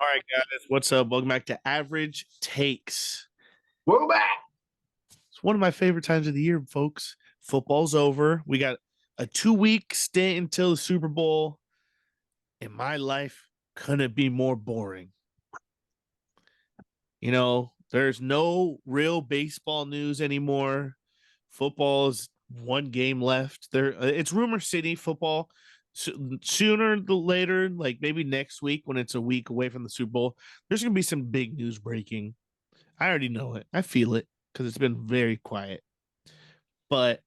All right, guys, what's up? Welcome back to Average Takes. Welcome back. It's one of my favorite times of the year, folks. Football's over. We got a 2-week stint until the Super Bowl, and my life couldn't be more boring. You know, there's no real baseball news anymore. Football is one game left. It's rumor city football. Sooner than later, like maybe next week when it's a week away from the Super Bowl, there's going to be some big news breaking. I already know it. I feel it because it's been very quiet. But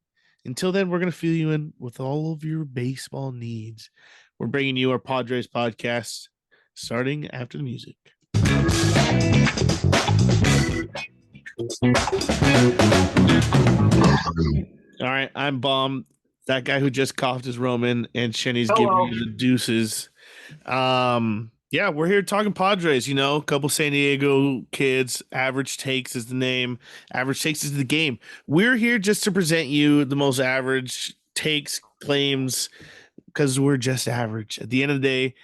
until then, we're going to fill you in with all of your baseball needs. We're bringing you our Padres podcast starting after the music. All right, I'm Bomb. That guy who just coughed is Roman, and Shenny's giving you the deuces. Yeah, we're here talking Padres, you know, a couple San Diego kids. Average Takes is the name. Average Takes is the game. We're here just to present you the most average takes, claims, because we're just average. At the end of the day,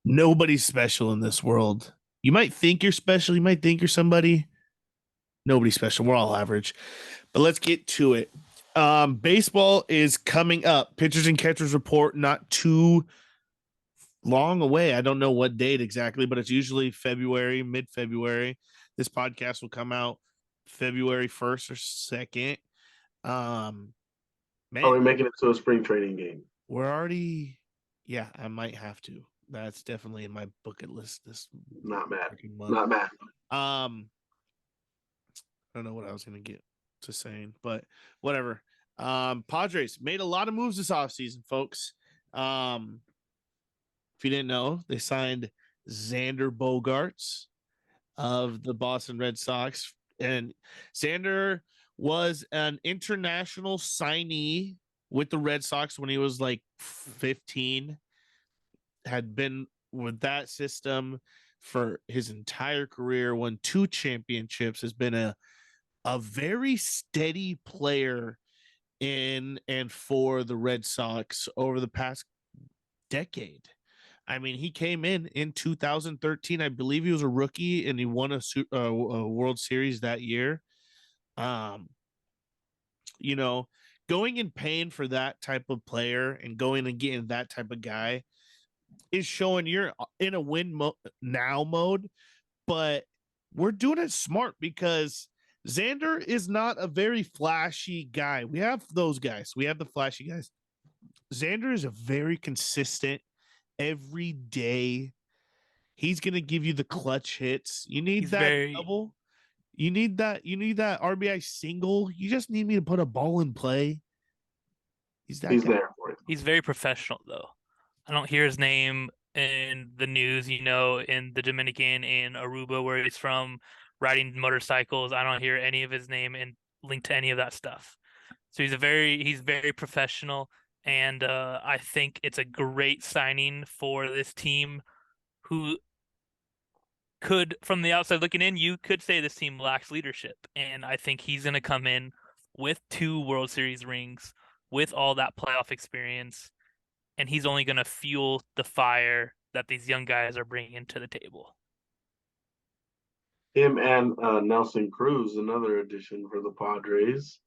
nobody's special in this world. You might think you're special. You might think you're somebody. Nobody's special. We're all average. But let's get to it. Baseball is coming up. Pitchers and catchers report not too long away. I don't know what date exactly, but it's usually February, mid-February. This podcast will come out February 1st or 2nd. Man, are we making it to a spring training game? We're already, yeah, I might have to. That's definitely in my bucket list. This not bad. Month. Not bad. I don't know what I was gonna get to saying, but whatever. Padres made a lot of moves this offseason, folks. If you didn't know, they signed Xander Bogaerts of the Boston Red Sox. And Xander was an international signee with the Red Sox when he was like 15. Had been with that system for his entire career, won 2 championships, has been a very steady player in and for the Red Sox over the past decade. I mean, he came in 2013. I believe he was a rookie, and he won a World Series that year. You know, going and paying for that type of player and going and getting that type of guy is showing you're in a win now mode. But we're doing it smart because Xander is not a very flashy guy. We have those guys. We have the flashy guys. Xander is a very consistent every day. He's going to give you the clutch hits. You need double. You need that RBI single. You just need me to put a ball in play. He's there for it. He's very professional, though. I don't hear his name in the news, you know, in the Dominican, in Aruba, where he's from, riding motorcycles. I don't hear any of his name and linked to any of that stuff. So he's very professional. And I think it's a great signing for this team who could, from the outside looking in, you could say this team lacks leadership. And I think he's going to come in with 2 World Series rings, with all that playoff experience. And he's only going to fuel the fire that these young guys are bringing to the table. Him and Nelson Cruz, another addition for the Padres.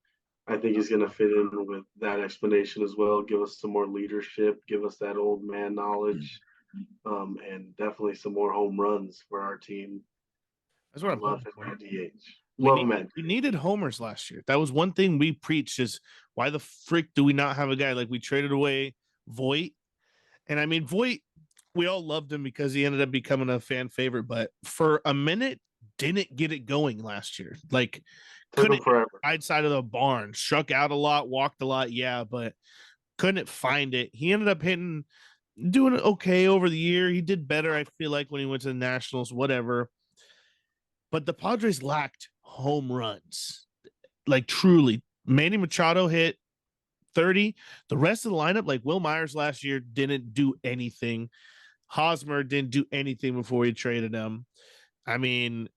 I think he's going to fit in with that explanation as well, give us some more leadership, give us that old man knowledge, and definitely some more home runs for our team. That's what I'm love him at DH. We needed homers last year. That was one thing we preached is why the frick do we not have a guy like we traded away Voit? And I mean, Voit, we all loved him because he ended up becoming a fan favorite, but for a minute, didn't get it going last year. Like, couldn't side of the barn, struck out a lot, walked a lot, yeah, but couldn't find it. He ended up doing it okay over the year. He did better, I feel like, when he went to the Nationals, whatever. But the Padres lacked home runs. Like, truly. Manny Machado hit 30. The rest of the lineup, like Will Myers last year, didn't do anything. Hosmer didn't do anything before he traded him. I mean,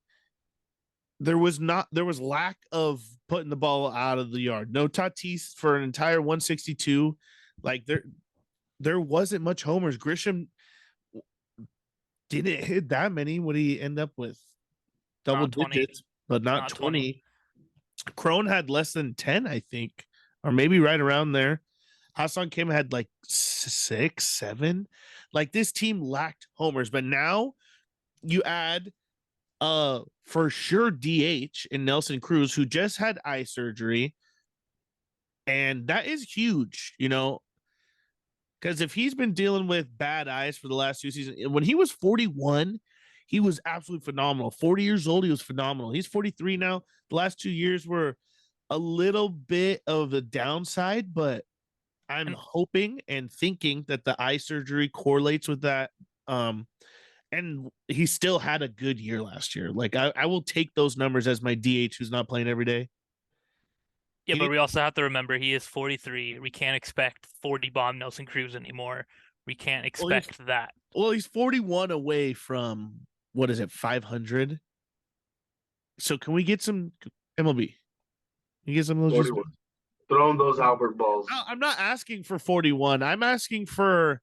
there was lack of putting the ball out of the yard. No Tatis for an entire 162. Like there wasn't much homers. Grisham didn't hit that many. What did he end up with? Double Not 20. digits, but not, Not 20. Crone had less than 10, I think, or maybe right around there. Hassan Kim had like 6, 7. Like this team lacked homers, but now you add for sure DH in Nelson Cruz, who just had eye surgery, and that is huge, because if he's been dealing with bad eyes for the last 2 seasons, when he was 41, he was absolutely phenomenal. 40 years old, he was phenomenal. He's 43 now. The last 2 years were a little bit of a downside, but I'm hoping and thinking that the eye surgery correlates with that. And he still had a good year last year. Like I will take those numbers as my DH who's not playing every day. Yeah, but we also have to remember he is 43. We can't expect 40 bomb Nelson Cruz anymore. We can't expect that. Well, he's 41 away from, what is it, 500? So can we get some MLB? Can you get some of those? Throwing those Albert balls. No, I'm not asking for 41. I'm asking for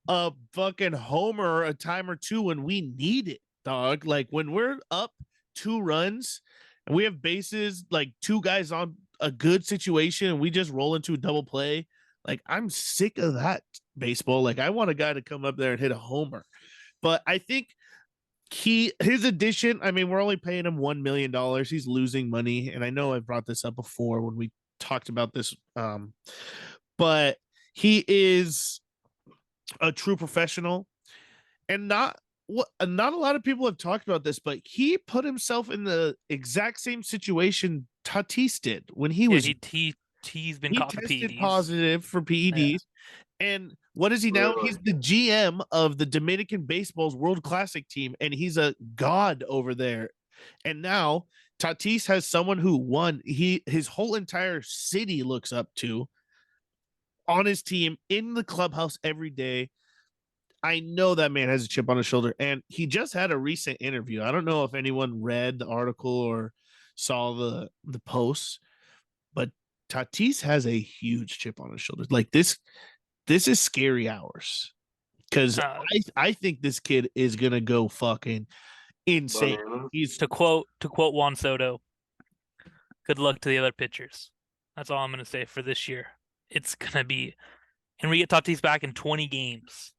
a fucking homer, a time or two when we need it, dog. Like when we're up 2 runs and we have bases, like 2 guys on a good situation, and we just roll into a double play. Like I'm sick of that baseball. Like I want a guy to come up there and hit a homer. But I think his addition, I mean, we're only paying him $1 million. He's losing money. And I know I brought this up before when we talked about this. But he is a true professional, and not a lot of people have talked about this, but he put himself in the exact same situation Tatis did when he was he's been caught for tested PEDs. positive for PEDs. Yeah. And what is he now? He's the GM of the Dominican Baseball's World Classic team, and he's a god over there. And now Tatis has someone who won. His whole entire city looks up to on his team in the clubhouse every day. I know that man has a chip on his shoulder, and he just had a recent interview. I don't know if anyone read the article or saw the posts, but Tatis has a huge chip on his shoulder. Like this is scary hours, because I think this kid is gonna go fucking insane. He's to quote Juan Soto, good luck to the other pitchers. That's all I'm gonna say for this year. It's gonna be, and we get Tatis back in 20 games.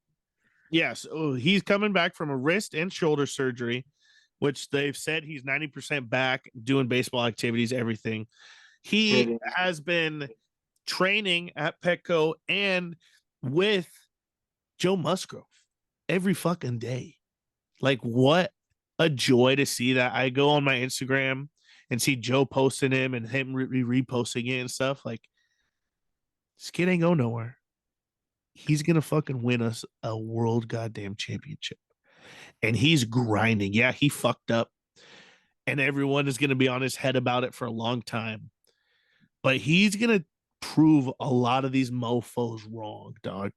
Yes, he's coming back from a wrist and shoulder surgery, which they've said he's 90% back, doing baseball activities, everything. He has been training at Petco and with Joe Musgrove every fucking day. Like, what a joy to see that. I go on my Instagram and see Joe posting him and him reposting it and stuff. Like, this kid ain't going nowhere. He's going to fucking win us a world goddamn championship. And he's grinding. Yeah, he fucked up. And everyone is going to be on his head about it for a long time. But he's going to prove a lot of these mofos wrong, dog.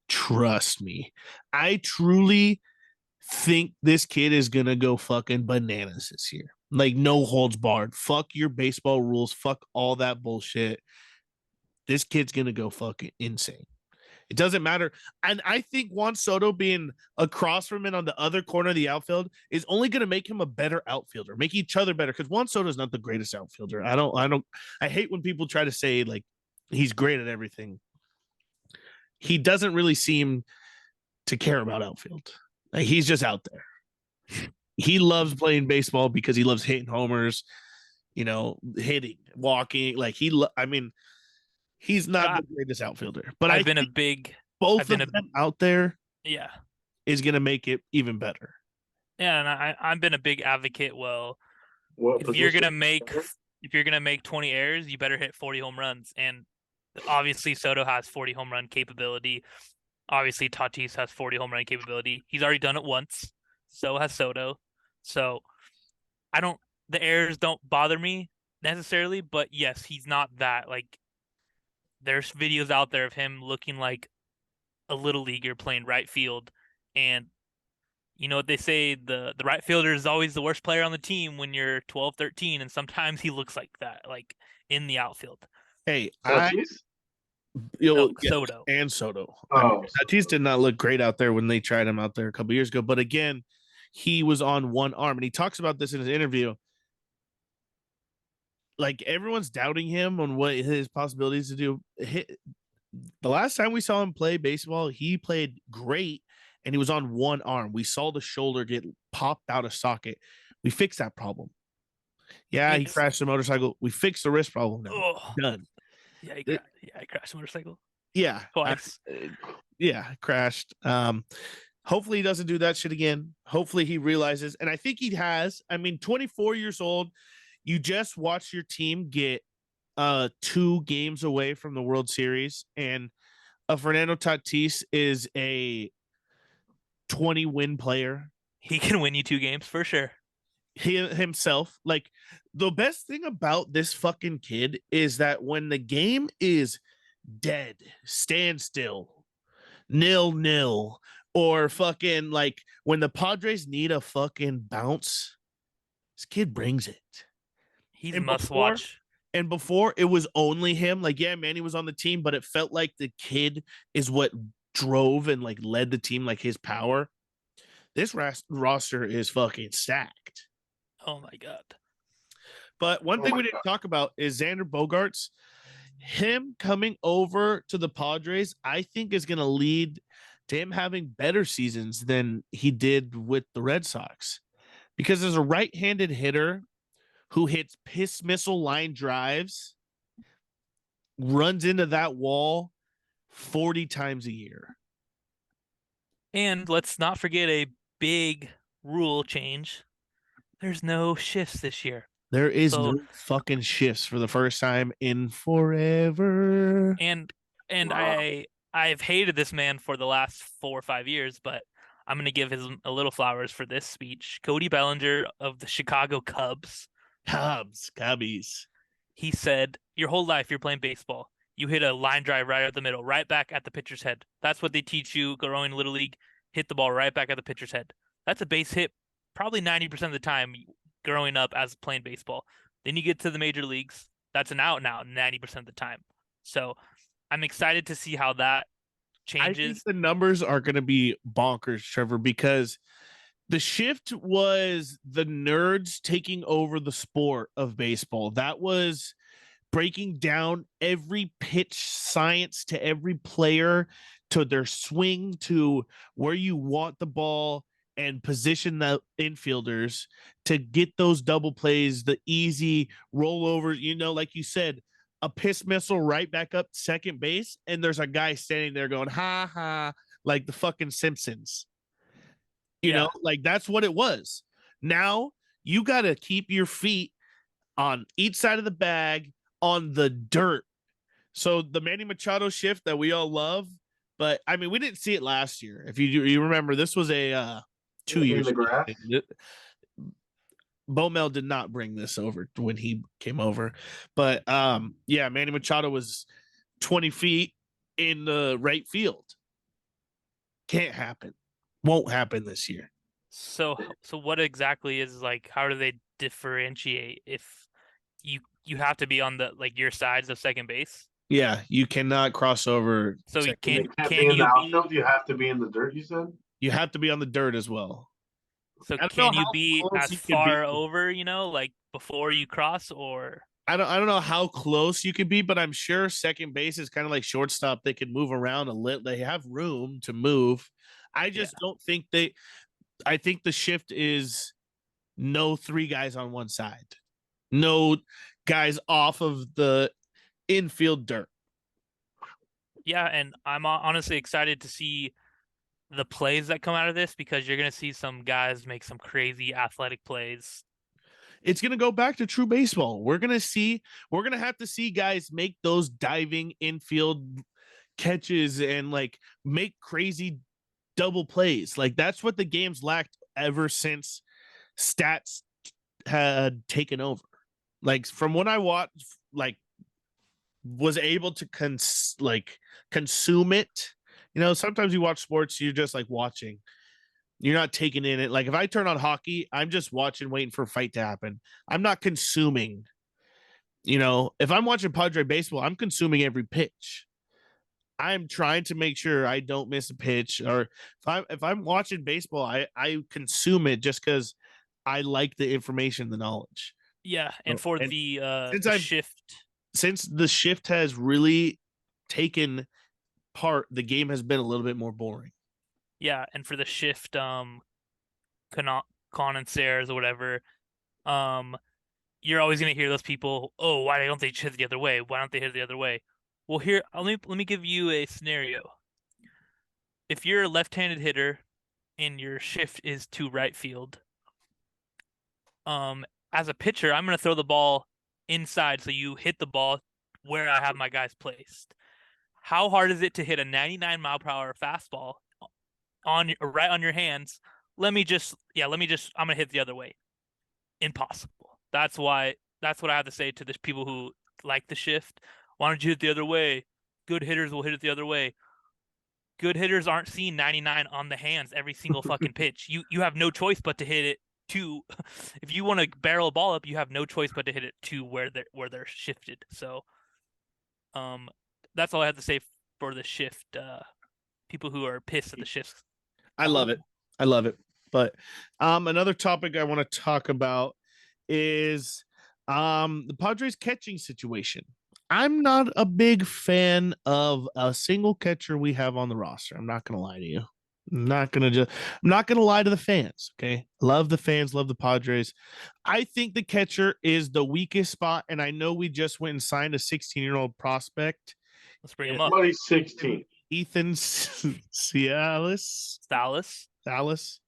Trust me. I truly think this kid is going to go fucking bananas this year. Like, no holds barred. Fuck your baseball rules. Fuck all that bullshit. This kid's going to go fucking insane. It doesn't matter. And I think Juan Soto being across from him on the other corner of the outfield is only going to make him a better outfielder, make each other better. Because Juan Soto is not the greatest outfielder. I hate when people try to say like he's great at everything. He doesn't really seem to care about outfield. Like, he's just out there. He loves playing baseball because he loves hitting homers, hitting, walking. Like he's not the greatest outfielder, but I've been a big both of them out there. Yeah, is gonna make it even better. Yeah, and I've been a big advocate. Well, if you're gonna make 20 errors, you better hit 40 home runs. And obviously, Soto has 40 home run capability. Obviously, Tatis has 40 home run capability. He's already done it once. So has Soto. So the errors don't bother me necessarily, but yes, he's not that like. There's videos out there of him looking like a little leaguer playing right field. And you know what they say, the right fielder is always the worst player on the team when you're 12, 13. And sometimes he looks like that, like in the outfield. Hey, No, Yeah, Soto. and Soto. I mean, Oh, Tatis did not look great out there when they tried him out there a couple years ago. But again, he was on one arm, and he talks about this in his interview. Like everyone's doubting him on what his possibilities to do. The last time we saw him play baseball, he played great, and he was on one arm. We saw the shoulder get popped out of socket. We fixed that problem. Yeah, he crashed the motorcycle. We fixed the wrist problem now. Oh, Done. yeah, It- I crashed a motorcycle yeah, twice. yeah, crashed. Hopefully he doesn't do that shit again. Hopefully he realizes, and I think he has. I mean, 24 years old, you just watch your team get 2 games away from the World Series, and Fernando Tatis is a 20 win player. He can win you 2 games for sure. He himself, like the best thing about this fucking kid is that when the game is dead, standstill, 0-0, or fucking like when the Padres need a fucking bounce, this kid brings it. He's And must watch. And before it was only him, like, yeah, Manny was on the team, but it felt like the kid is what drove and like led the team, like his power. This roster is fucking stacked. Oh my god. But one thing we didn't talk about is Xander Bogaerts. Him coming over to the Padres, I think, is going to lead to him having better seasons than he did with the Red Sox. Because as a right-handed hitter who hits piss missile line drives, runs into that wall 40 times a year. And let's not forget a big rule change. There's no shifts this year. There is no fucking shifts for the first time in forever. And Wow. I've hated this man for the last 4 or 5 years, but I'm gonna give him a little flowers for this speech. Cody Bellinger of the Chicago Cubs. Cubbies. He said, "Your whole life you're playing baseball. You hit a line drive right at the middle, right back at the pitcher's head. That's what they teach you growing Little League. Hit the ball right back at the pitcher's head. That's a base hit probably 90% of the time growing up as playing baseball. Then you get to the major leagues. That's an out now 90% of the time. So I'm excited to see how that I think changes. the numbers are going to be bonkers, Trevor, because the shift was the nerds taking over the sport of baseball. That was breaking down every pitch science to every player, to their swing, to where you want the ball, and position the infielders to get those double plays, the easy rollovers. You know, like you said, a piss missile right back up second base, and there's a guy standing there going, ha ha, like the fucking Simpsons. You know, like that's what it was. Now you got to keep your feet on each side of the bag on the dirt. So the Manny Machado shift that we all love, but I mean, we didn't see it last year. If you remember, this was a 2 years in the ago. grass. Bomel did not bring this over when he came over, but yeah, Manny Machado was 20 feet in the right field. Can't happen. Won't happen this year. So what exactly is like? How do they differentiate if you have to be on the like your sides of second base? Yeah, you cannot cross over. So you They can can't be can in the you outfield. be You have to be in the dirt. You said. You have to be on the dirt as well. so I don't know can you how be close as you can be. far over, like before you cross or I don't know how close you could be, but I'm sure second base is kind of like shortstop. They can move around a little. They have room to move. I just don't think I think the shift is no 3 guys on one side, no guys off of the infield dirt. yeah, and I'm honestly excited to see the plays that come out of this because you're gonna see some guys make some crazy athletic plays. It's going to go back to true baseball. We're going to have to see guys make those diving infield catches and like make crazy double plays. Like that's what the game's lacked ever since stats had taken over. Like from what I watched, like was able to consume it. You know, sometimes you watch sports, you're just like watching. You're not taking in it. Like if I turn on hockey, I'm just watching, waiting for a fight to happen. I'm not consuming. You know, if I'm watching Padre baseball, I'm consuming every pitch. I'm trying to make sure I don't miss a pitch, or if I'm watching baseball, I consume it just because I like the information, the knowledge. Yeah, and for And the since I've shift, since the shift has really taken part, the game has been a little bit more boring. yeah, and for the shift, connoisseurs or whatever, um, you're always gonna hear those people, oh, why don't they hit it the other way? Why don't they hit it the other way? Well, here, let me give you a scenario. If you're a left-handed hitter and your shift is to right field, as a pitcher, I'm gonna throw the ball inside so you hit the ball where I have my guys placed. How hard is it to hit a 99 mile per hour fastball right on your hands? I'm gonna hit the other way. Impossible. That's what I have to say to the people who like the shift. Why don't you hit the other way? Good hitters will hit it the other way. Good hitters aren't seeing 99 on the hands every single fucking pitch. You have no choice but to hit it to if you want to barrel a ball up, you have no choice but to hit it to where they're shifted. So that's all I have to say for the shift. People who are pissed at the shifts. I love it. I love it. But another topic I want to talk about is the Padres catching situation. I'm not a big fan of a single catcher we have on the roster. I'm not gonna lie to you. I'm not gonna lie to the fans. Okay. Love the fans, love the Padres. I think the catcher is the weakest spot, and I know we just went and signed a 16-year-old prospect. Let's bring him up. Somebody's 16. Ethan Cialis. Cialis,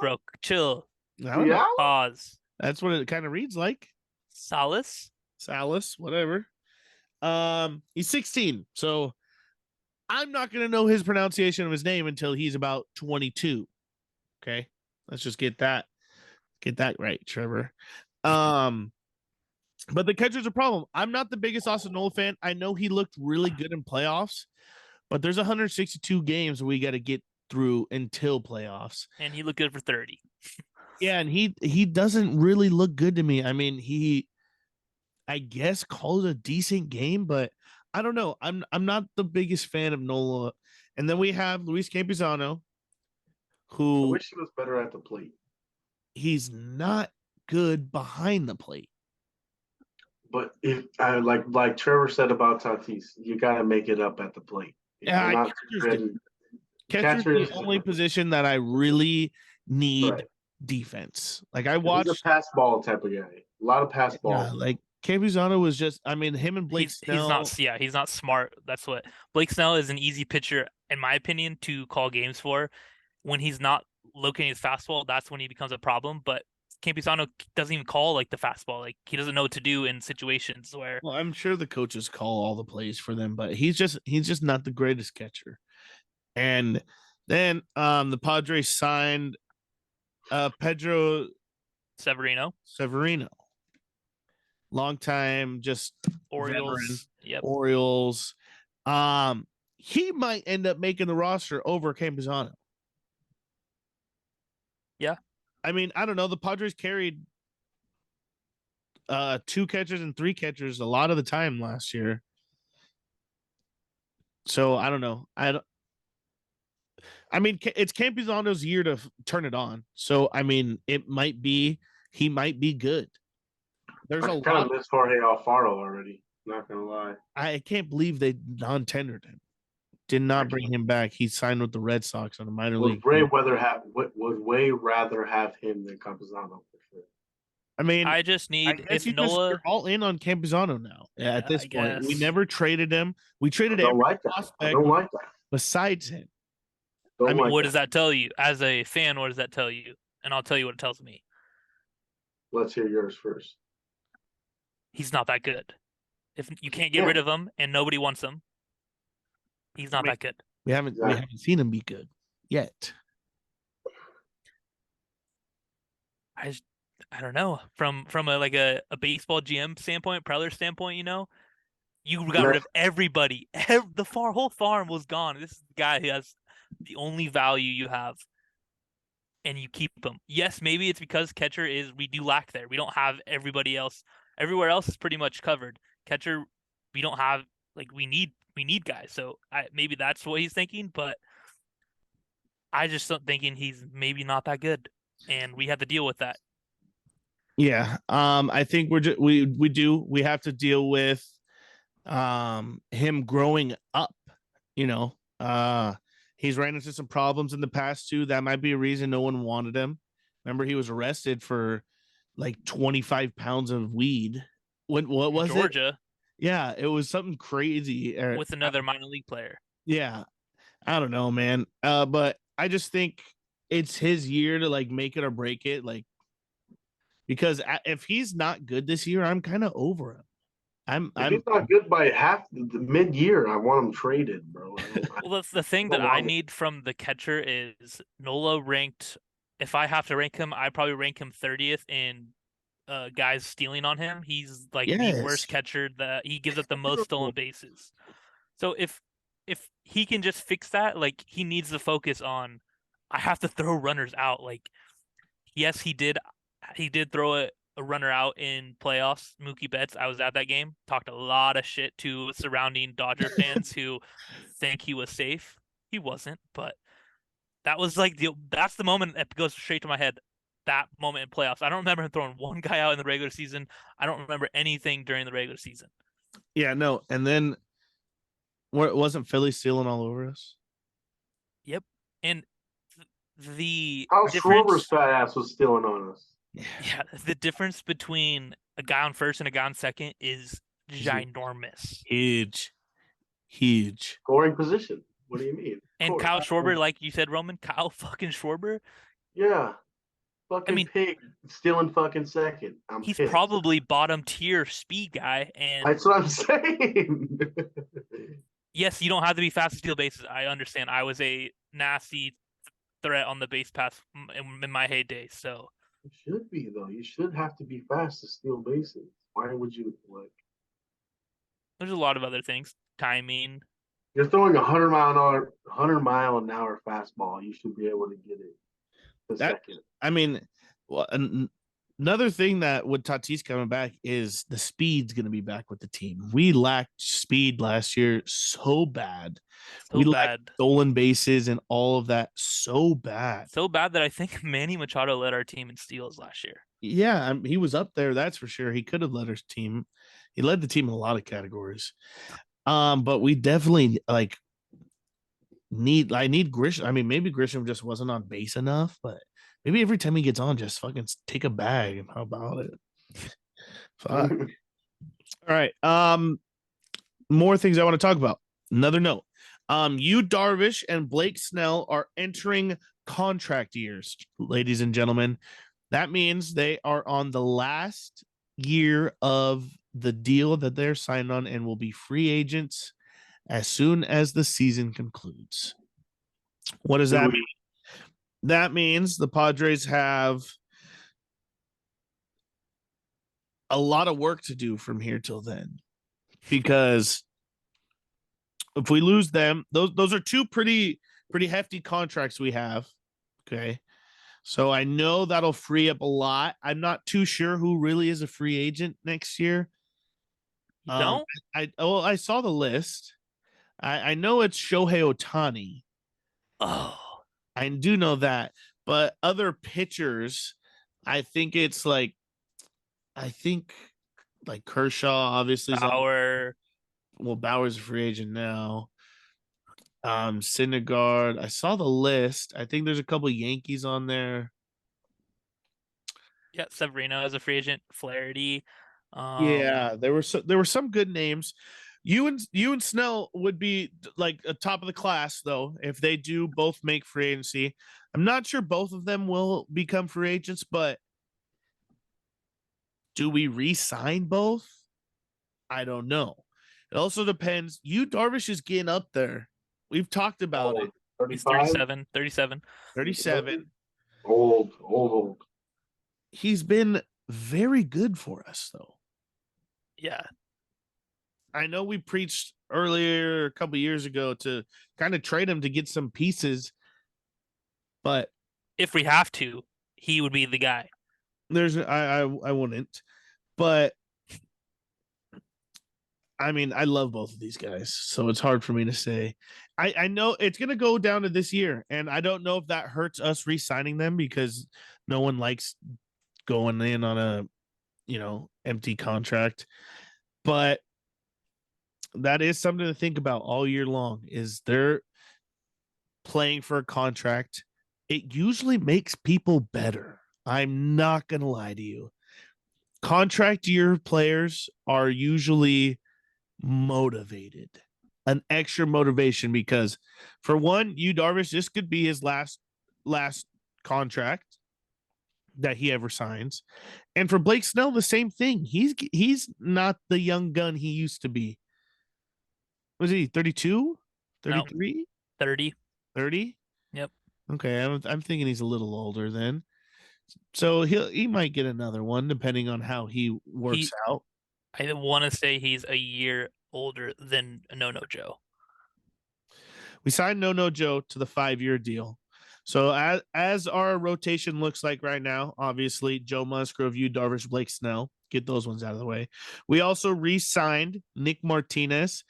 bro. Chill. Yeah. Pause. That's what it kind of reads like. Salas, whatever. He's 16, so I'm not gonna know his pronunciation of his name until he's about 22. Okay, let's just get that right, Trevor. But the catcher's a problem. I'm not the biggest Austin Nola fan. I know he looked really good in playoffs, but there's 162 games we got to get through until playoffs. And he looked good for 30. Yeah, and he doesn't really look good to me. I mean, I guess called a decent game, but I don't know. I'm not the biggest fan of Nola. And then we have Luis Campusano, I who wish he was better at the plate. he's not good behind the plate. But if I like Trevor said about Tatis, you got to make it up at the plate. Yeah, catcher's the only position that I really need defense. Like I watched he's a pass ball type of guy. A lot of pass ball. Yeah, like Campusano was just. I mean, him and Blake Snell. He's not smart. That's what Blake Snell is, an easy pitcher, in my opinion, to call games for. When he's not locating his fastball, that's when he becomes a problem. But Campusano doesn't even call like the fastball. Like he doesn't know what to do in situations where. Well, I'm sure the coaches call all the plays for them, but he's just not the greatest catcher. And then the Padres signed Pedro Severino. Long time, just Orioles. Veteran. Yep. Orioles. He might end up making the roster over Campusano. Yeah. I mean, I don't know. The Padres carried 2 catchers and 3 catchers a lot of the time last year. So I don't know. I mean, it's Campusano's year to turn it on. So I mean, he might be good. There's a kind of missed Jorge Alfaro already. Not gonna lie. I can't believe they non-tendered him. Did not bring him back. He signed with the Red Sox on a minor league. Would way rather have him than Campusano for sure. I mean, I just need if Nola you're all in on Campusano now. Yeah, at this I point, we guess. never traded him. We traded every prospect I don't like that. besides him. what does that tell you? As a fan, what does that tell you? And I'll tell you what it tells me. Let's hear yours first. He's not that good. If you can't get rid of him and nobody wants him, he's not that good. We haven't seen him be good yet. I don't know. From a baseball GM standpoint, Preller standpoint, you got rid of everybody. The whole farm was gone. This is the guy who has the only value you have, and you keep him. Yes, maybe it's because catcher we do lack there. We don't have everybody else. Everywhere else is pretty much covered. Catcher, we don't have we need we need guys. So maybe that's what he's thinking, but I just don't thinking he's maybe not that good, and we have to deal with that. Yeah. I think we have to deal with him growing up, you know. He's ran into some problems in the past too. That might be a reason no one wanted him. Remember, he was arrested for like 25 pounds of weed. What was it? Georgia Yeah, it was something crazy. with another minor league player. Yeah, I don't know, man. But I just think it's his year to like make it or break it. Like, because if he's not good this year, I'm kind of over him. If he's not good by half the mid-year, I want him traded, bro. Well, that's the thing that I need from the catcher is Nola ranked. If I have to rank him, I probably rank him 30th in guys stealing on him. He's like the worst catcher. That he gives up the most stolen bases. So if he can just fix that, like he needs to focus on. I have to throw runners out. Like yes, he did throw a runner out in playoffs. Mookie Betts, I was at that game. Talked a lot of shit to surrounding Dodger fans who think he was safe. He wasn't, but that was like that's the moment that goes straight to my head. That moment in playoffs. I don't remember him throwing one guy out in the regular season. I don't remember anything during the regular season. Yeah, no. And then wasn't Philly stealing all over us? Yep. And the How Schwarber's fat ass was stealing on us. Yeah, the difference between a guy on first and a guy on second is ginormous. Huge. Scoring position. What do you mean? And Kyle Schwarber, like you said, Roman, Kyle fucking Schwarber. Yeah. Fucking pig stealing fucking second. He's probably bottom tier speed guy, and that's what I'm saying. Yes, you don't have to be fast to steal bases. I understand. I was a nasty threat on the base pass in my heyday, so you should be though. You should have to be fast to steal bases. Why would you like? There's a lot of other things. Timing. You're throwing 100 mile an hour fastball. You should be able to get it. Second. I mean, well, another thing that with Tatis coming back is the speed's going to be back with the team. We lacked speed last year so bad. Lacked stolen bases and all of that so bad. So bad that I think Manny Machado led our team in steals last year. Yeah, he was up there. That's for sure. He could have led our team. He led the team in a lot of categories. But we definitely I need Grisham. I mean, maybe Grisham just wasn't on base enough, but maybe every time he gets on, just fucking take a bag. And how about it? Fuck. All right. More things I want to talk about. Another note. Yu Darvish and Blake Snell are entering contract years, ladies and gentlemen. That means they are on the last year of the deal that they're signed on and will be free agents as soon as the season concludes. What does that mean? That means the Padres have a lot of work to do from here till then, because if we lose them, those are two pretty hefty contracts we have. Okay. So I know that'll free up a lot. I'm not too sure who really is a free agent next year. You don't? I saw the list. I know it's Shohei Ohtani. Oh, I do know that. But other pitchers, I think Kershaw obviously Bauer. Bauer's a free agent now. Syndergaard. I saw the list. I think there's a couple Yankees on there. Yeah, Severino as a free agent. Flaherty. Yeah, there were some good names. You and Snell would be like a top of the class though if they do both make free agency. I'm not sure both of them will become free agents, but do we re-sign both? I don't know. It also depends. Yu Darvish is getting up there. We've talked about it. 37. 37. Old. He's been very good for us, though. Yeah. I know we preached earlier a couple years ago to kind of trade him to get some pieces, but if we have to, he would be the guy. I wouldn't, but I mean, I love both of these guys, so it's hard for me to say. I know it's going to go down to this year, and I don't know if that hurts us re-signing them because no one likes going in on a, empty contract. But that is something to think about all year long. Is they're playing for a contract. It usually makes people better. I'm not going to lie to you. Contract year players are usually motivated, an extra motivation because, for one, Darvish, this could be his last contract that he ever signs, and for Blake Snell, the same thing. He's not the young gun he used to be. Was he 32, 33, 30. 30? Yep. Okay, I'm thinking he's a little older then. So he might get another one depending on how he works out. I want to say he's a year older than No Joe. We signed No Joe to the 5-year deal. So as our rotation looks like right now, obviously Joe Musgrove, Yu Darvish, Blake Snell, get those ones out of the way. We also re-signed Nick Martinez.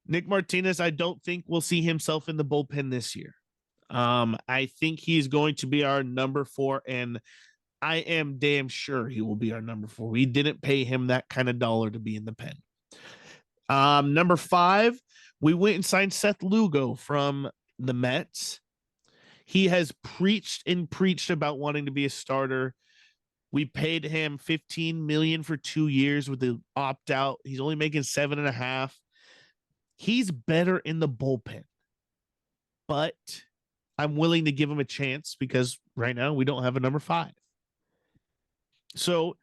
Nick Martinez, I don't think we'll see himself in the bullpen this year. I think he's going to be our number 4, and I am damn sure he will be our number 4. We didn't pay him that kind of dollar to be in the pen. Number 5, we went and signed Seth Lugo from the Mets. He has preached about wanting to be a starter. We paid him $15 million for 2 years with the opt out. He's only making $7.5. He's better in the bullpen, but I'm willing to give him a chance because right now we don't have a number 5. So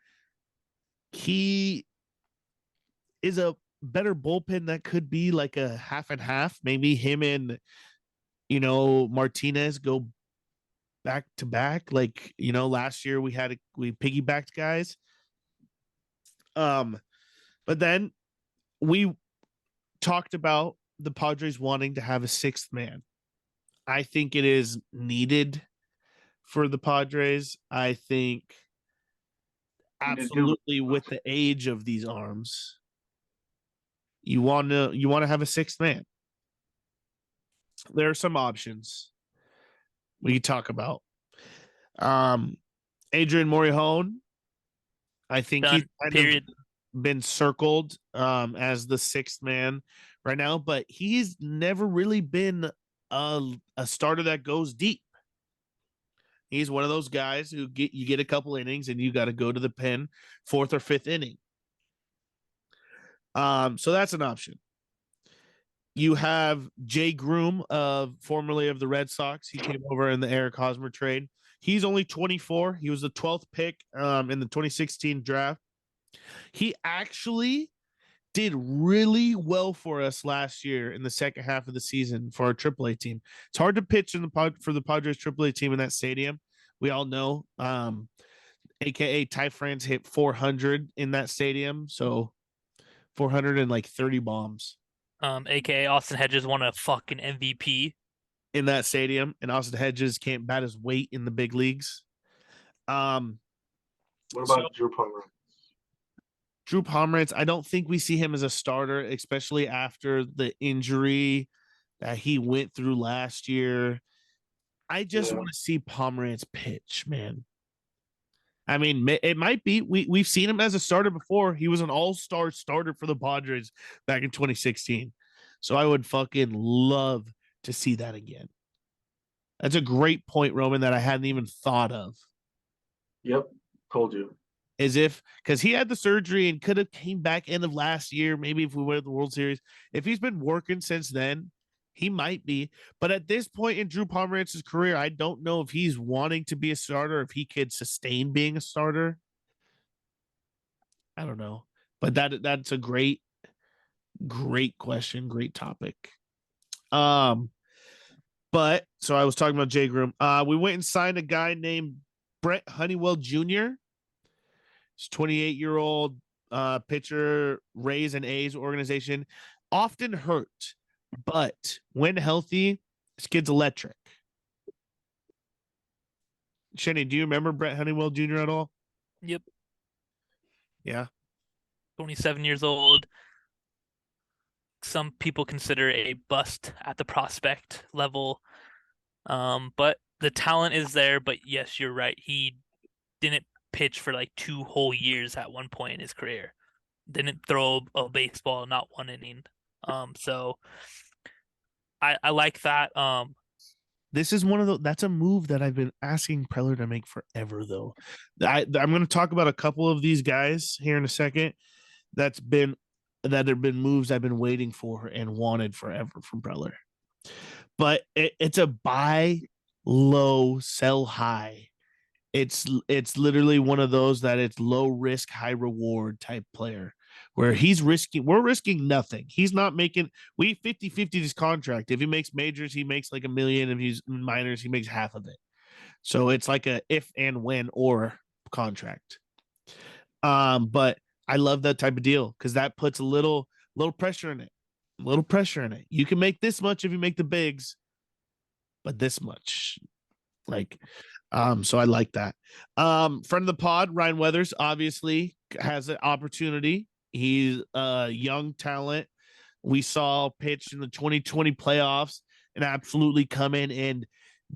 he is a better bullpen that could be like a half and half. Maybe him and, Martinez go back to back. Like, last year we piggybacked guys. But then we talked about the Padres wanting to have a 6th man. I think it is needed for the Padres. I think absolutely with the age of these arms, you want to have a 6th man. There are some options we could talk about. Adrian Morejon, I think he's kind of been circled as the 6th man right now, but he's never really been a starter that goes deep. He's one of those guys who you get a couple innings and you got to go to the pen 4th or 5th inning. So that's an option. You have Jay Groom, formerly of the Red Sox. He came over in the Eric Hosmer trade. He's only 24. He was the 12th pick in the 2016 draft. He actually did really well for us last year in the second half of the season for our AAA team. It's hard to pitch for the Padres AAA team in that stadium. We all know, AKA Ty France hit 400 in that stadium. So 430 bombs. AKA Austin Hedges won a fucking MVP in that stadium, and Austin Hedges can't bat his weight in the big leagues. What about Drew Pomeranz? Drew Pomeranz, I don't think we see him as a starter, especially after the injury that he went through last year. I just want to see Pomeranz pitch, man. I mean, it might be. We've seen him as a starter before. He was an all-star starter for the Padres back in 2016. So I would fucking love to see that again. That's a great point, Roman, that I hadn't even thought of. Yep, told you. Because he had the surgery and could have came back end of last year, maybe if we went to the World Series. If he's been working since then, he might be. But at this point in Drew Pomeranz's career, I don't know if he's wanting to be a starter, if he could sustain being a starter. I don't know. But that's a great question, great topic. But so I was talking about Jay Groom. We went and signed a guy named Brett Honeywell Jr. He's 28-year-old pitcher, Rays and A's organization. Often hurt, but when healthy, this kid's electric. Shenny, do you remember Brett Honeywell Jr. at all? Yep. Yeah. 27 years old. some people consider a bust at the prospect level. But the talent is there. But yes, you're right. He didn't pitch for like 2 whole years at one point in his career. Didn't throw a baseball, not one inning. So I like that. This is one of the that's a move that I've been asking Preller to make forever though. I'm going to talk about a couple of these guys here in a second that have been moves I've been waiting for and wanted forever from Preller. But it's a buy low, sell high. It's literally one of those that it's low risk, high reward type player where we're risking nothing. He's not making, we 50-50 his contract. If he makes majors, he makes like $1 million. If he's minors, he makes half of it. So it's like a if and when or contract. But I love that type of deal because that puts a little pressure in it. A little pressure in it. You can make this much if you make the bigs, but this much. So I like that. Friend of the pod, Ryan Weathers, obviously has an opportunity. He's a young talent. We saw pitch in the 2020 playoffs and absolutely come in and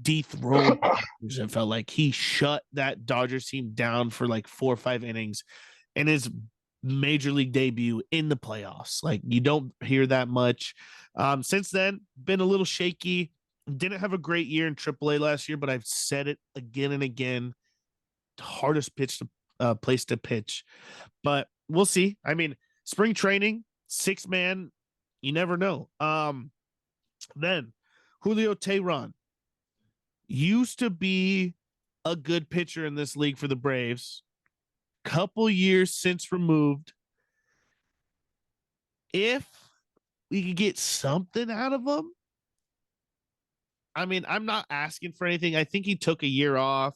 dethrone. It felt like he shut that Dodgers team down for like 4 or 5 innings in his major league debut in the playoffs. Like you don't hear that much. Since then, been a little shaky. Didn't have a great year in AAA last year, but I've said it again and again. Hardest place to pitch, but we'll see. I mean, spring training, 6-man, you never know. Then Julio Teheran used to be a good pitcher in this league for the Braves. Couple years since removed. If we could get something out of him, I mean, I'm not asking for anything. I think he took a year off.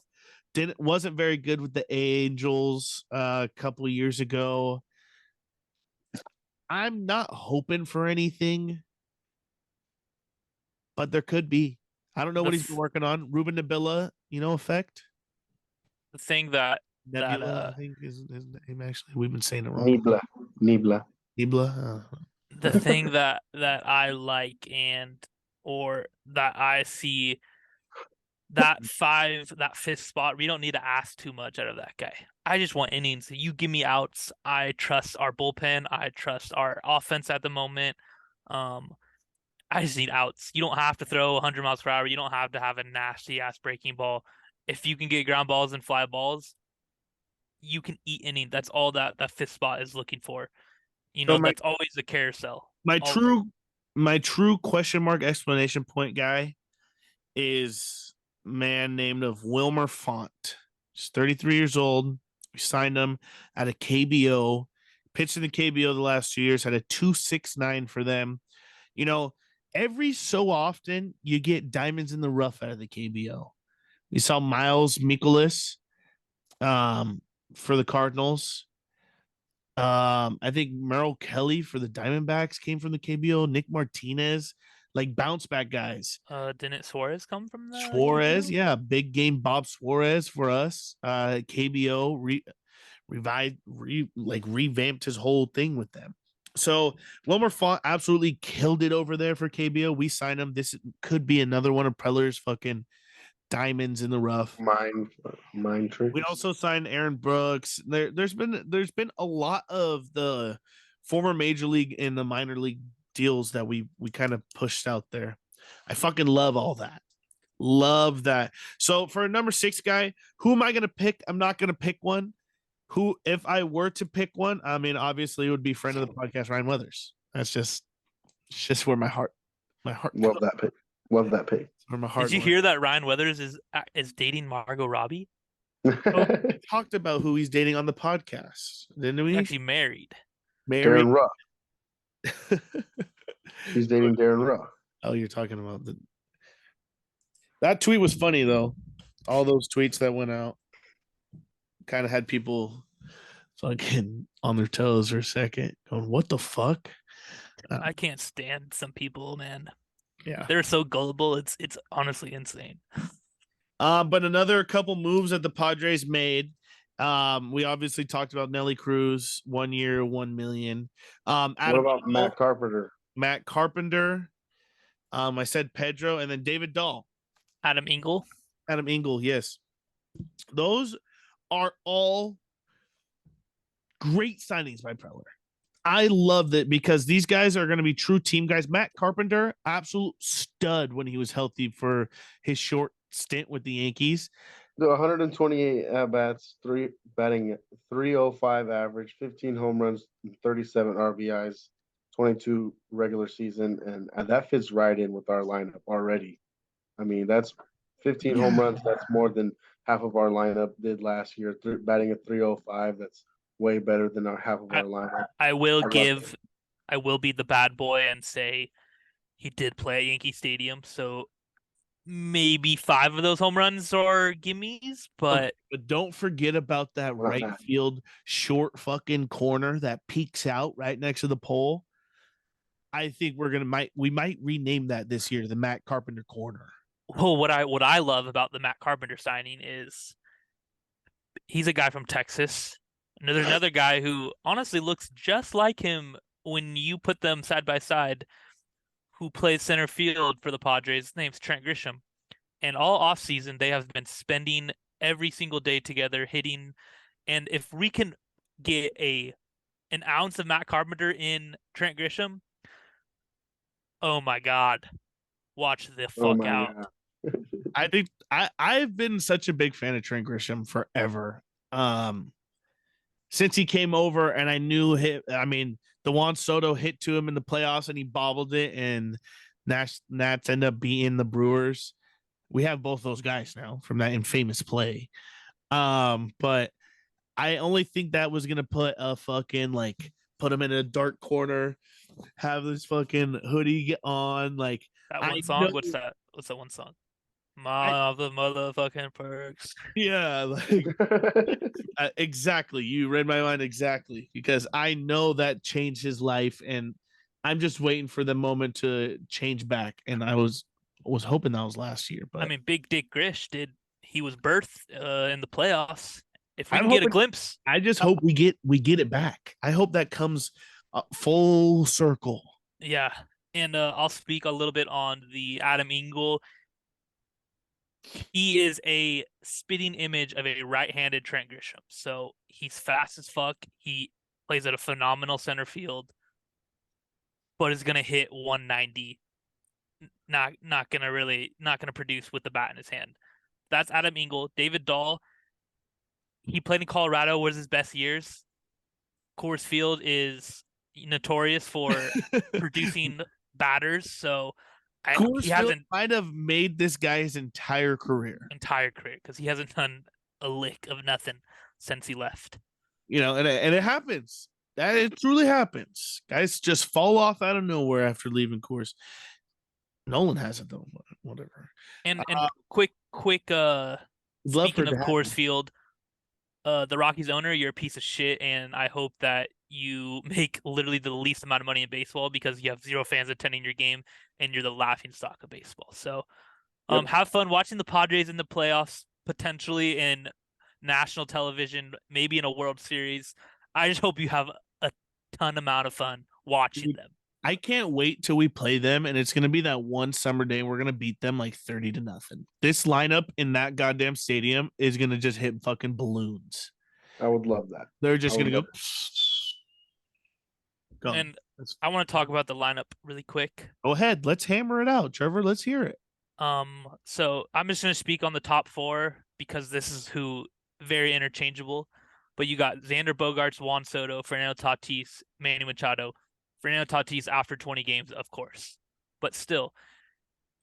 Wasn't very good with the Angels a couple of years ago. I'm not hoping for anything, but there could be. I don't know what he's been working on. Ruben Nabila, effect. The thing that Nebula, I think is his name. Actually, we've been saying it wrong. Nibla. The thing that I like or that I see that fifth spot, we don't need to ask too much out of that guy. I just want innings. You give me outs. I trust our bullpen. I trust our offense at the moment. I just need outs. You don't have to throw 100 miles per hour. You don't have to have a nasty ass breaking ball. If you can get ground balls and fly balls, you can eat innings. That's all that fifth spot is looking for. That's always the carousel. My true question mark explanation point guy is man named of Wilmer Font. He's 33 years old. We signed him at a KBO. Pitched in the KBO the last 2 years. Had a 2.69 for them. Every so often you get diamonds in the rough out of the KBO. We saw Miles Mikolas for the Cardinals. I think Merrill Kelly for the Diamondbacks came from the KBO. Nick Martinez, like bounce back guys. Didn't Suarez come from the Suarez? KBO? Yeah, big game Bob Suarez for us. KBO revamped his whole thing with them. So Wilmer Font absolutely killed it over there for KBO. We signed him. This could be another one of Preller's fucking diamonds in the rough. Mind tricks. We also signed Aaron Brooks. There's been a lot of the former major league and the minor league deals that we kind of pushed out there. I fucking love all that. Love that. So for a number 6 guy, who am I gonna pick? I'm not gonna pick one. Who, if I were to pick one, I mean, obviously it would be friend of the podcast, Ryan Weathers. It's just where my heart. Love that pick. Where my heart. Did you hear that Ryan Weathers is dating Margot Robbie? We talked about who he's dating on the podcast, didn't we? He's actually married. Darren Ruff. He's dating Darren Ruff. Oh, you're talking about that tweet was funny though. All those tweets that went out kind of had people fucking on their toes for a second, going, "What the fuck?" I can't stand some people, man. Yeah, they're so gullible. It's honestly insane. But another couple moves that the Padres made. We obviously talked about Nelly Cruz, 1 year, $1 million. What about Matt Carpenter? Matt Carpenter. I said Pedro, and then David Dahl. Adam Engel. Adam Engel, yes. Those are all great signings by Preller. I love that because these guys are going to be true team guys. Matt Carpenter, absolute stud when he was healthy for his short stint with the Yankees. The 128 at bats, batting 305 average, 15 home runs, 37 RBIs, 22 regular season, and that fits right in with our lineup already. I mean, that's 15 home runs. That's more than half of our lineup did last year. Batting at 305, that's way better than half of our lineup. I will be the bad boy and say he did play at Yankee Stadium, so maybe 5 of those home runs are gimmies, but don't forget about that right field short fucking corner that peeks out right next to the pole. I think we might rename that this year, the Matt Carpenter corner. Well, what I love about the Matt Carpenter signing is he's a guy from Texas. And there's another guy who honestly looks just like him when you put them side by side, who plays center field for the Padres. His name's Trent Grisham. And all offseason, they have been spending every single day together hitting. And if we can get an ounce of Matt Carpenter in Trent Grisham, oh my God, watch the fuck out. I think I've been such a big fan of Trent Grisham forever. Since he came over, and I knew him. I mean, the Juan Soto hit to him in the playoffs, and he bobbled it, and Nats end up beating the Brewers. We have both those guys now from that infamous play. But I only think that was gonna put him in a dark corner, have this fucking hoodie on, like that one song. What's that? What's that one song? The motherfucking perks. Yeah, like exactly. You read my mind exactly, because I know that changed his life, and I'm just waiting for the moment to change back. And I was hoping that was last year, but I mean, Big Dick Grish did. He was birthed in the playoffs. If we can get a glimpse, I just hope we get it back. I hope that comes full circle. Yeah, and I'll speak a little bit on the Adam Engel. He is a spitting image of a right-handed Trent Grisham. So he's fast as fuck. He plays at a phenomenal center field, but is gonna hit 190. Not gonna produce with the bat in his hand. That's Adam Engel. David Dahl. He played in Colorado. Was his best years. Coors Field is notorious for producing batters, so he hasn't might have made this guy his entire career because he hasn't done a lick of nothing since he left. You know, and it happens. That it truly happens. Guys just fall off out of nowhere after leaving Coors. Nolan hasn't though. Whatever. And quick. Speaking of Coors Field, the Rockies owner, you're a piece of shit, and I hope that you make literally the least amount of money in baseball because you have 0 fans attending your game and you're the laughing stock of baseball. So have fun watching the Padres in the playoffs, potentially in national television, maybe in a World Series. I just hope you have a ton amount of fun watching them. I can't wait till we play them, and it's going to be that one summer day we're going to beat them like 30-0. This lineup in that goddamn stadium is going to just hit fucking balloons. I would love that. They're just going to go. And I want to talk about the lineup really quick. Go ahead. Let's hammer it out, Trevor. Let's hear it. So I'm just going to speak on the top 4 because this is who very interchangeable. But you got Xander Bogaerts, Juan Soto, Fernando Tatis, Manny Machado. Fernando Tatis after 20 games, of course. But still,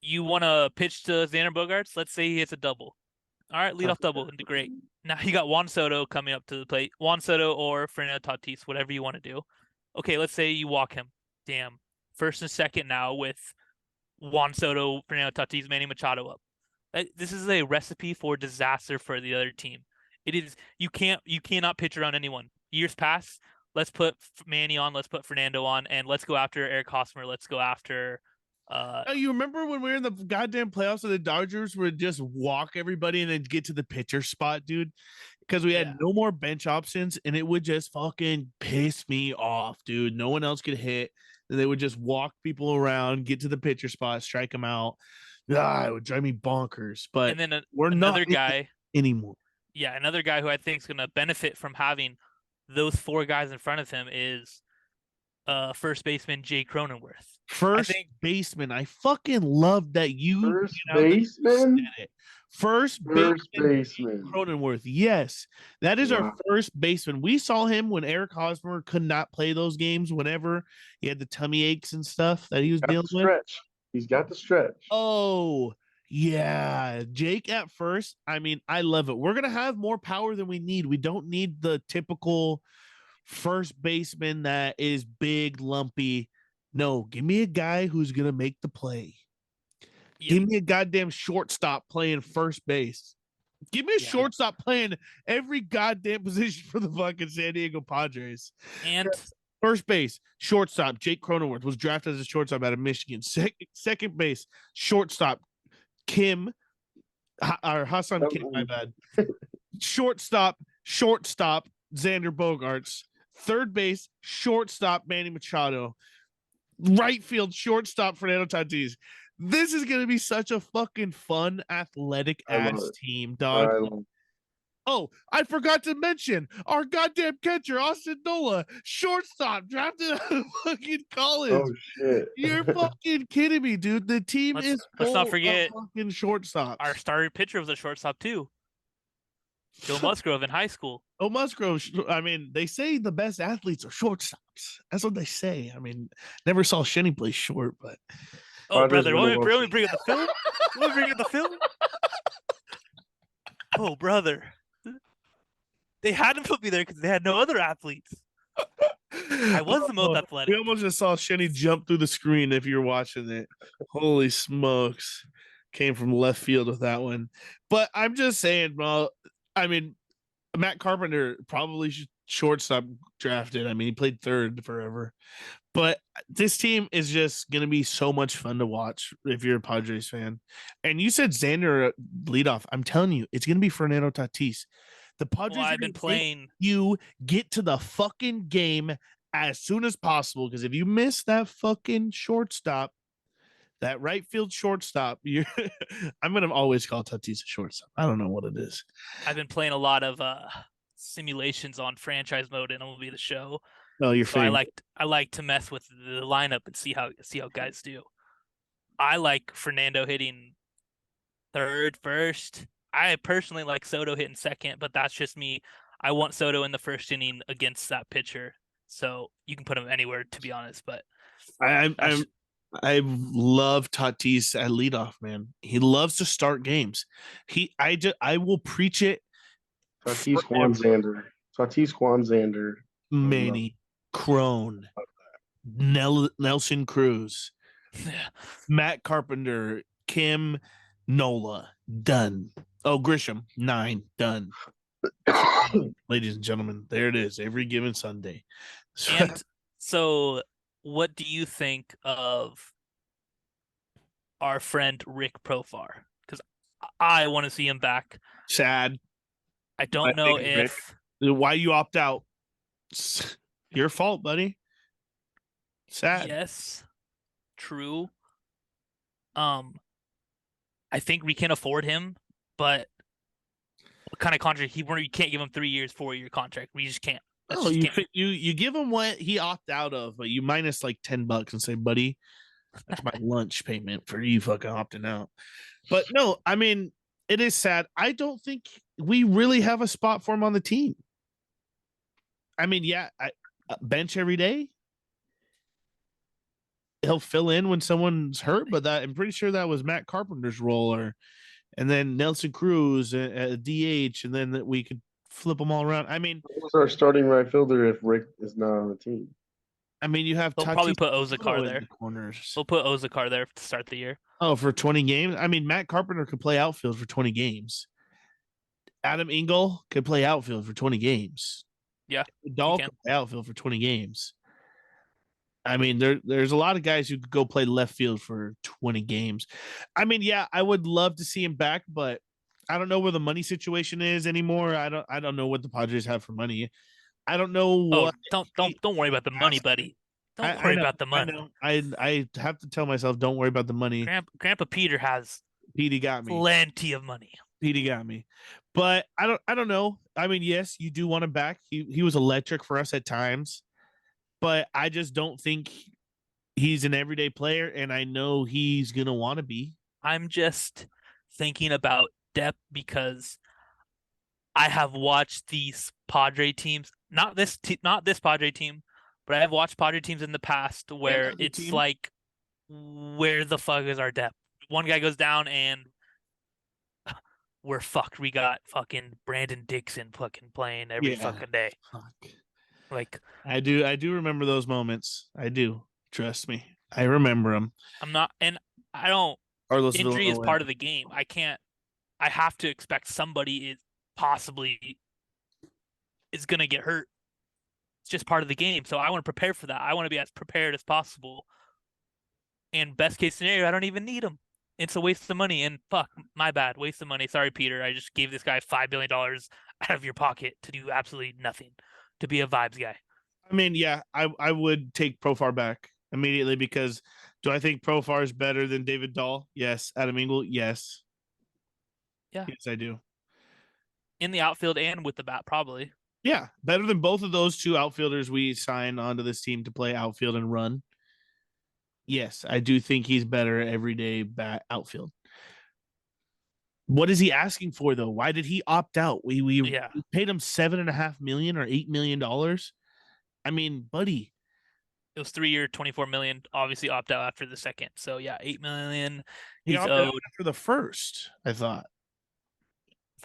you want to pitch to Xander Bogaerts? Let's say he hits a double. All right, leadoff double. Great. Now you got Juan Soto coming up to the plate. Juan Soto or Fernando Tatis, whatever you want to do. Okay, let's say you walk him. Damn. First and second now with Juan Soto, Fernando Tatis, Manny Machado up. This is a recipe for disaster for the other team. It is. You cannot pitch around anyone. Years past, let's put Manny on, let's put Fernando on, and let's go after Eric Hosmer. Let's go after. You remember when we were in the goddamn playoffs and the Dodgers would just walk everybody and then get to the pitcher spot, dude? Because we had no more bench options, and it would just fucking piss me off, dude. No one else could hit. and they would just walk people around, get to the pitcher spot, strike them out. It would drive me bonkers. But And then we're another not guy, anymore. yeah, another guy who I think is going to benefit from having those four guys in front of him is first baseman Jay Cronenworth. First baseman. I fucking love that you First baseman. First baseman Cronenworth. Yes, that is our first baseman. We saw him when Eric Hosmer could not play those games whenever he had the tummy aches and stuff that he was dealing with. He's got the stretch. Oh, yeah. Jake at first. I mean, I love it. We're going to have more power than we need. We don't need the typical first baseman that is big, lumpy. No, give me a guy who's going to make the play. Yep. Give me a goddamn shortstop playing first base. Give me a shortstop playing every goddamn position for the fucking San Diego Padres. And first base, shortstop, Jake Cronenworth was drafted as a shortstop out of Michigan. Second base, shortstop, Hassan Kim, my bad. Shortstop, Xander Bogaerts. Third base, shortstop, Manny Machado. Right field, shortstop, Fernando Tatis. This is going to be such a fucking fun, athletic-ass team, dog. Oh, I forgot to mention our goddamn catcher, Austin Nola, shortstop, drafted out of fucking college. Oh, shit. You're fucking kidding me, dude. The team is let's not forget fucking shortstops. Our starting pitcher was a shortstop, too. Joe Musgrove in high school. Oh, Musgrove. I mean, they say the best athletes are shortstops. That's what they say. I mean, never saw Shenny play short, but. Oh, brother, let me bring up the film. Let me bring up the film. Oh, brother. They had to put me there because they had no other athletes. I was the most athletic. We almost just saw Shenny jump through the screen if you're watching it. Holy smokes. Came from left field with that one. But I'm just saying, bro, I mean, Matt Carpenter probably should shortstop drafted. I mean, he played third forever. But this team is just going to be so much fun to watch if you're a Padres fan. And you said Xander leadoff. I'm telling you, it's going to be Fernando Tatis. The Padres I've been playing. You get to the fucking game as soon as possible, because if you miss that fucking shortstop, that right field shortstop, I'm going to always call Tatis a shortstop. I don't know what it is. I've been playing a lot of simulations on franchise mode in MLB The Show. Oh, your favorite. I like to mess with the lineup and see how guys do. I like Fernando hitting third, first. I personally like Soto hitting second, but that's just me. I want Soto in the first inning against that pitcher, so you can put him anywhere, to be honest. But I love Tatis at leadoff, man. He loves to start games. I will preach it. Tatis Juan Xander. Manny, Crone, Nelson Cruz, Matt Carpenter, Kim, Nola, done. Oh, Grisham, 9, done. Ladies and gentlemen, there it is. Every given Sunday. And so, what do you think of our friend Rick Profar? Because I want to see him back. Sad. I don't know if why you opt out. It's your fault, buddy. Sad. Yes, true. I think we can afford him, but what kind of contract? You can't give him 3 years, 4-year contract. We just can't. No, you give him what he opt out of, but you minus like $10 and say, buddy, that's my lunch payment for you fucking opting out. But no, I mean, it is sad. I don't think we really have a spot for him on the team. I mean, yeah, bench every day. He'll fill in when someone's hurt, but I'm pretty sure that was Matt Carpenter's role, and then Nelson Cruz at DH, and then that we could flip them all around. I mean, who's our starting right fielder if Rick is not on the team? I mean, you have they'll probably put Ozakar there. Corners. We'll put Ozakar there to start the year. Oh, for 20 games? I mean, Matt Carpenter could play outfield for 20 games. Adam Engel could play outfield for 20 games. Yeah. Dahl could play outfield for 20 games. I mean, there's a lot of guys who could go play left field for 20 games. I mean, yeah, I would love to see him back, but I don't know where the money situation is anymore. I don't know what the Padres have for money. I don't know what. Don't worry about the money, buddy. Don't worry about the money. I know. I have to tell myself, don't worry about the money. Grandpa Peter has Petey got me. plenty of money. Petey got me. But I don't know. I mean, yes, you do want him back. He was electric for us at times, but I just don't think he's an everyday player, and I know he's gonna want to be. I'm just thinking about depth because I have watched these Padre teams, not this Padre team, but I have watched Padre teams in the past where it's team. like, where the fuck is our depth? One guy goes down and we're fucked. We got fucking Brandon Dixon fucking playing every fucking day. Fuck. Like, I do remember those moments. I do. Trust me. I remember them. I'm not, and I don't. Carlos Injury is Villanueva. part of the game. I have to expect somebody is gonna get hurt. It's just part of the game. So I want to prepare for that. I want to be as prepared as possible. And best case scenario, I don't even need him. It's a waste of money. And fuck, my bad, waste of money. Sorry, Peter. I just gave this guy $5 billion out of your pocket to do absolutely nothing, to be a vibes guy. I mean, yeah, I would take Profar back immediately because do I think Profar is better than David Dahl? Yes. Adam Engel? Yes. Yeah. Yes, I do. In the outfield and with the bat, probably. Yeah, better than both of those two outfielders we signed onto this team to play outfield and run. Yes, I do think he's better everyday bat outfield. What is he asking for though? Why did he opt out? We paid him $7.5 million or $8 million. I mean, buddy, it was 3 year, 24 million. Obviously, opt out after the second. So yeah, 8 million. He opted out after the first. I thought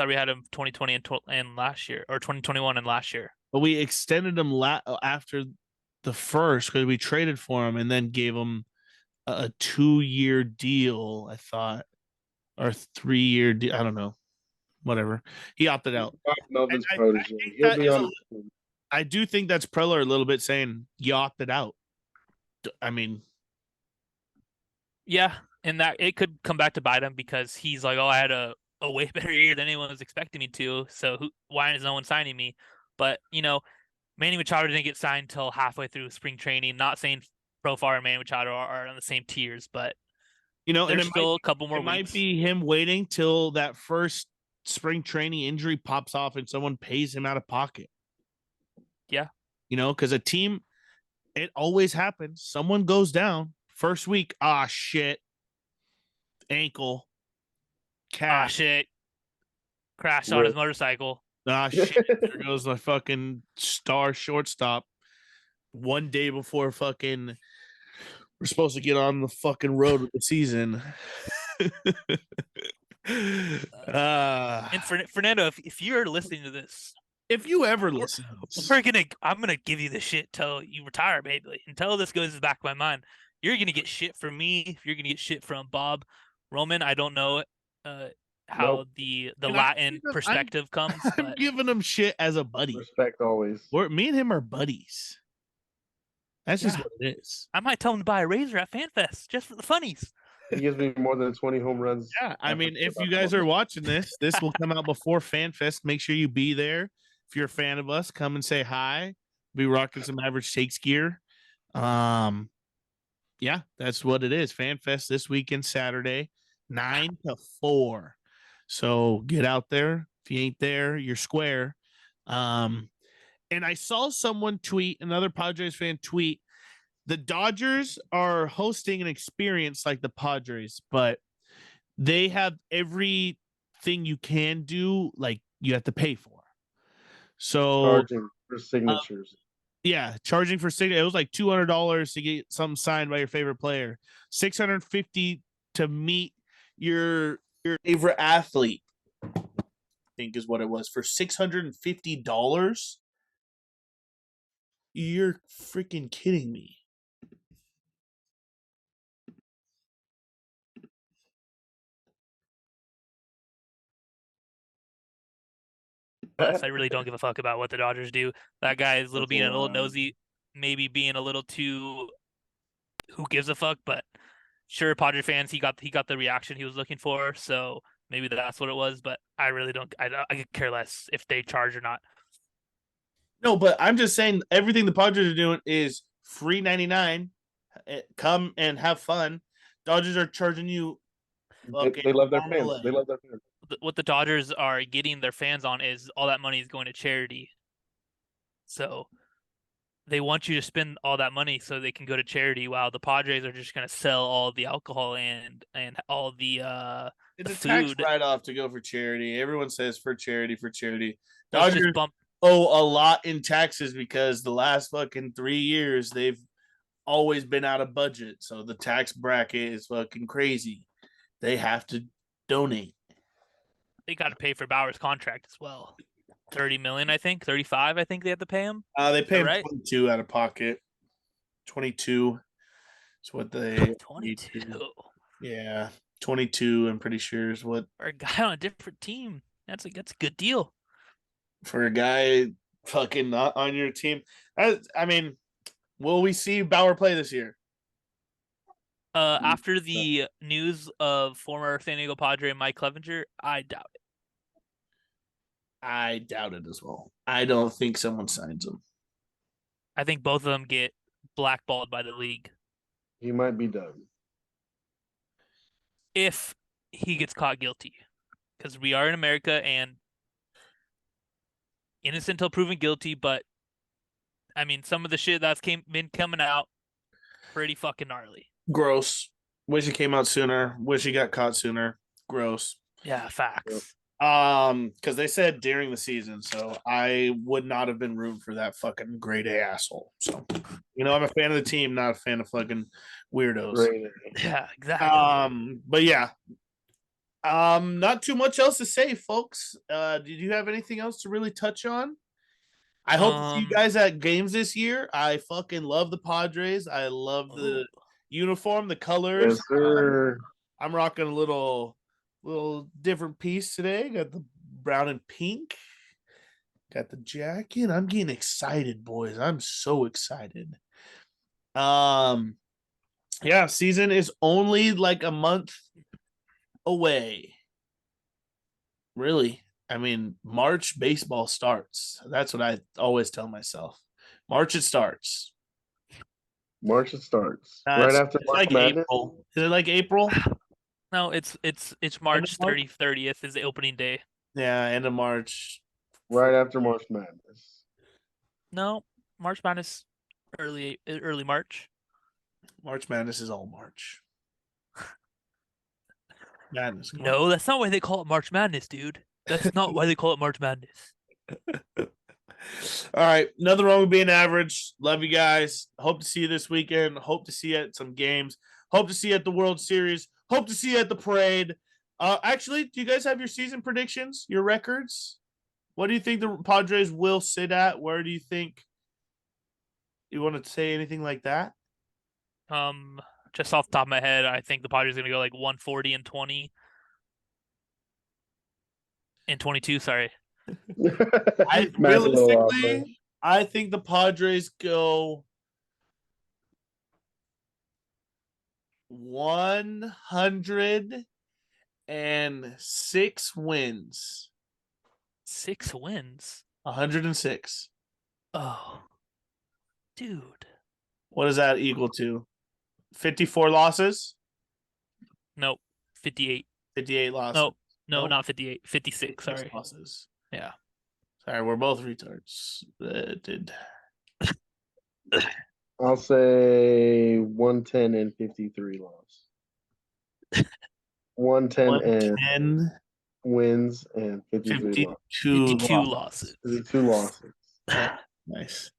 we had him 2020 and last year, or 2021 and last year. But we extended him after the first because we traded for him and then gave him a 2-year deal. I thought, or 3-year deal. I don't know. Whatever. He opted out. Melvin's protege. He'll be on. I do think that's Preller a little bit saying you opted out. I mean, yeah, and that it could come back to bite him because he's like, oh, I had a way better year than anyone was expecting me to. So why is no one signing me? But Manny Machado didn't get signed until halfway through spring training. Not saying Profar and Manny Machado are on the same tiers, but there's still a couple more weeks. It might be him waiting till that first spring training injury pops off and someone pays him out of pocket. Yeah. Because a team, it always happens. Someone goes down first week. Ah, shit. Ankle. Cat. Ah, shit. Crashed on his motorcycle. Ah, shit. There goes my fucking star shortstop. One day before we're supposed to get on the fucking road with the season. And Fernando, if you're listening to this, if you ever listen, I'm gonna give you the shit till you retire, baby. Until this goes in the back of my mind, you're gonna get shit from me. You're gonna get shit from Bob Roman. I don't know how the Latin perspective comes. I'm giving him shit as a buddy. Respect always. Me and him are buddies. That's just what it is. I might tell him to buy a razor at FanFest just for the funnies. He gives me more than 20 home runs. Yeah, I mean, if you guys are watching this will come out before FanFest. Make sure you be there. If you're a fan of us, come and say hi. Be rocking some Average Takes gear. Yeah, that's what it is. FanFest this weekend, Saturday, 9 to 4. So get out there. If you ain't there, you're square. And I saw someone tweet, another Padres fan tweet, the Dodgers are hosting an experience like the Padres, but they have everything you can do, like you have to pay for. So charging for signatures. Charging for signatures. It was like $200 to get something signed by your favorite player. $650 to meet your favorite athlete, I think is what it was. For $650? You're freaking kidding me. I really don't give a fuck about what the Dodgers do. That guy is being a little nosy, maybe being a little too who gives a fuck, but sure, Padre fans, he got the reaction he was looking for, so maybe that's what it was, but I really don't I could care less if they charge or not. No, but I'm just saying everything the Padres are doing is free 99. Come and have fun. Dodgers are charging you. They love their arm and a fans. leg. They love their fans. What the Dodgers are getting their fans on is all that money is going to charity. So they want you to spend all that money so they can go to charity, while the Padres are just going to sell all the alcohol and all the It's a food. tax write-off to go for charity. Everyone says for charity, for charity. Let's Dodgers just bump. owe a lot in taxes because the last fucking 3 years they've always been out of budget. So the tax bracket is fucking crazy. They have to donate. They got to pay for Bauer's contract as well. 30 million, I think. 35, I think they have to pay him. They pay him right? 22 out of pocket. 22 is what they 22 Yeah, 22. I'm pretty sure is what for a guy on a different team. That's a good deal. for a guy fucking not on your team. I mean, will we see Bauer play this year? After the news of former San Diego Padre Mike Clevenger, I doubt it. I doubt it as well. I don't think someone signs him. I think both of them get blackballed by the league He might be done. if he gets caught guilty, because we are in America and innocent until proven guilty. But I mean, some of the shit that's been coming out pretty fucking gnarly. Gross. Wish he came out sooner. Wish he got caught sooner. Gross. Yeah, facts. Because they said during the season, so I would not have been rooting for that fucking grade A asshole. So, I'm a fan of the team, not a fan of fucking weirdos. Great. Yeah, exactly. But yeah. Not too much else to say, folks. Did you have anything else to really touch on? I hope to see you guys at games this year. I fucking love the Padres. I love the uniform, the colors. Yes, sir. I'm rocking a little different piece today. Got the brown and pink. Got the jacket. I'm getting excited, boys. I'm so excited. Yeah, season is only like a month away. Really. I mean, March baseball starts. That's what I always tell myself. March it starts. March it starts. Right after March like Madness. April. Is it like April? No, it's March 30th is the opening day. Yeah, end of March. Right after March Madness. No, March Madness early March. March Madness is all March. Madness. No, that's not why they call it March Madness, dude. That's not why they call it March Madness. All right. Nothing wrong with being average. Love you guys. Hope to see you this weekend. Hope to see you at some games. Hope to see you at the World Series. Hope to see you at the parade. Actually, do you guys have your season predictions, your records? What do you think the Padres will sit at? Where do you think you want to say anything like that? Just off the top of my head, I think the Padres are going to go like 140 and 20. And 22, sorry. Realistically, I think the Padres go 106 wins. 6 wins? 106. Oh. Dude. What does that equal to? 54 losses? Nope. 58. 58 losses. No, Nope. not 58. 56, sorry. Losses. Yeah. Sorry, we're both retards. I'll say 110 and 53 loss. 110 and wins and 53 losses. 52 losses. 52 losses. Nice.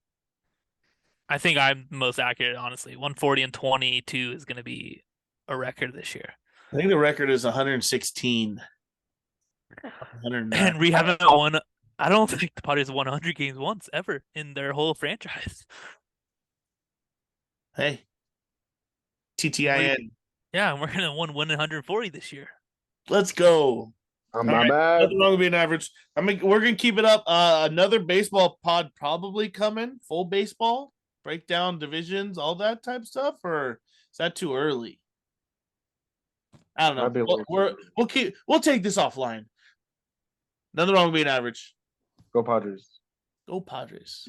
I think I'm most accurate, honestly. 140 and 22 is going to be a record this year. I think the record is 116. 109. And we haven't won. I don't think the Padres have won 100 games once ever in their whole franchise. Hey. TTIN. Yeah, and we're going to win 140 this year. Let's go. I'm not bad. Nothing wrong with being average. We're gonna keep it up. Another baseball pod probably coming. Full baseball, breakdown divisions, all that type stuff, or is that too early? I don't know. We'll take this offline. Nothing wrong with being average. Go Padres. Go Padres.